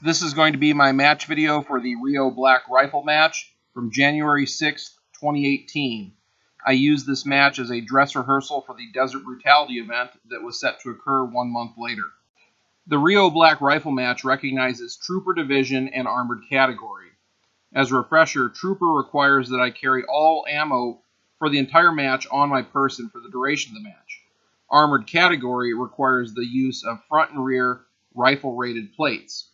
This is going to be my match video for the Rio Black Rifle match from January 6th, 2018. I used this match as a dress rehearsal for the Desert Brutality event that was set to occur 1 month later. The Rio Black Rifle match recognizes Trooper Division and Armored Category. As a refresher, Trooper requires that I carry all ammo for the entire match on my person for the duration of the match. Armored Category requires the use of front and rear rifle-rated plates.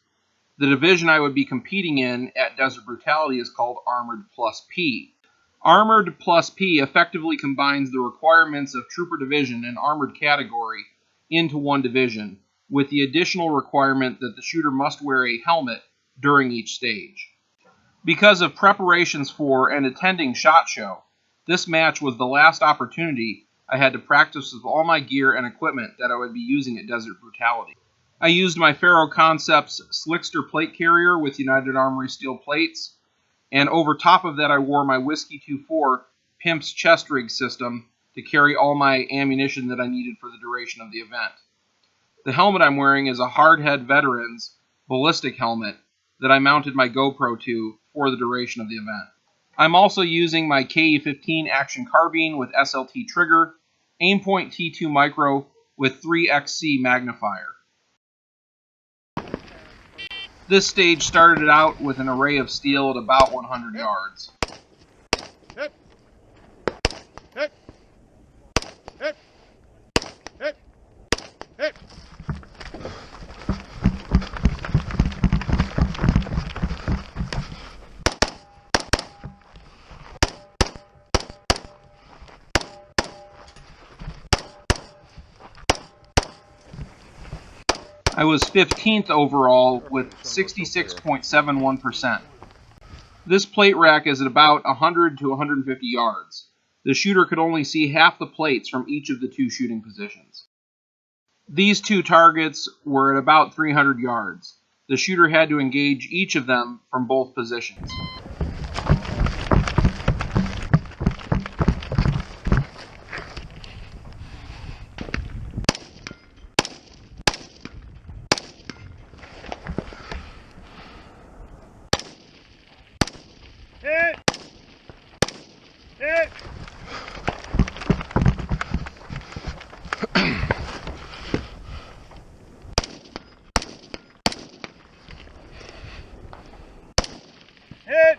The division I would be competing in at Desert Brutality is called Armored Plus P. Armored Plus P effectively combines the requirements of Trooper Division and Armored Category into one division, with the additional requirement that the shooter must wear a helmet during each stage. Because of preparations for and attending SHOT Show, this match was the last opportunity I had to practice with all my gear and equipment that I would be using at Desert Brutality. I used my Faro Concepts Slickster plate carrier with United Armory steel plates, and over top of that I wore my Whiskey 24 Pimp's chest rig system to carry all my ammunition that I needed for the duration of the event. The helmet I'm wearing is a Hardhead Veterans ballistic helmet that I mounted my GoPro to for the duration of the event. I'm also using my KE-15 action carbine with SLT trigger, Aimpoint T2 micro with 3XC magnifier. This stage started out with an array of steel at about 100 yards. Hit. Hit. Hit. Hit. Hit. I was 15th overall with 66.71%. This plate rack is at about 100 to 150 yards. The shooter could only see half the plates from each of the two shooting positions. These two targets were at about 300 yards. The shooter had to engage each of them from both positions. Hit. Hit. Hit.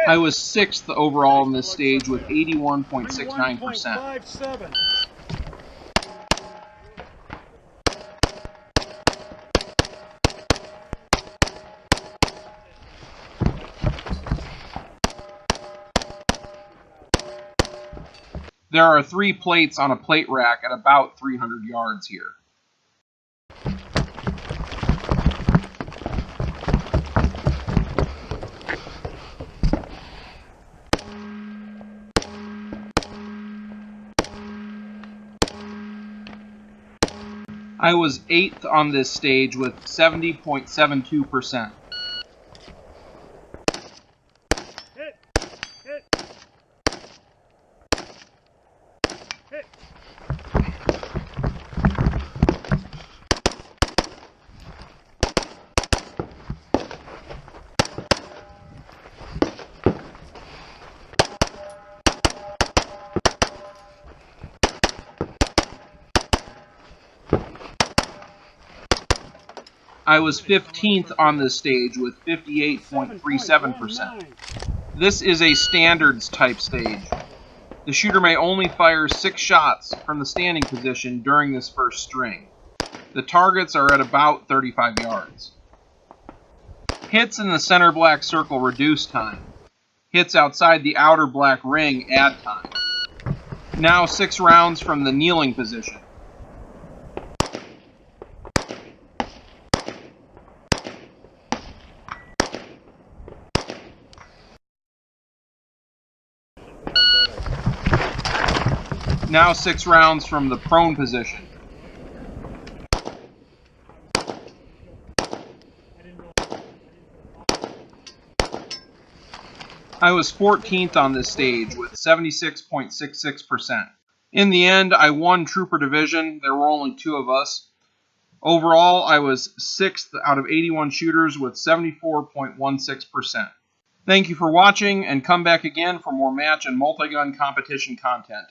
I was 6th overall in this stage with 81.69%. 31.57. There are 3 plates on a plate rack at about 300 yards here. I was 8th on this stage with 70.72%. Hit. Hit. Hit. I was 15th on this stage with 58.37%. This is a standards type stage. The shooter may only fire 6 shots from the standing position during this first string. The targets are at about 35 yards. Hits in the center black circle reduce time. Hits outside the outer black ring add time. Now 6 rounds from the kneeling position. Now 6 rounds from the prone position. I was 14th on this stage with 76.66%. In the end, I won Trooper Division. There were only 2 of us. Overall, I was 6th out of 81 shooters with 74.16%. Thank you for watching, and come back again for more match and multi-gun competition content.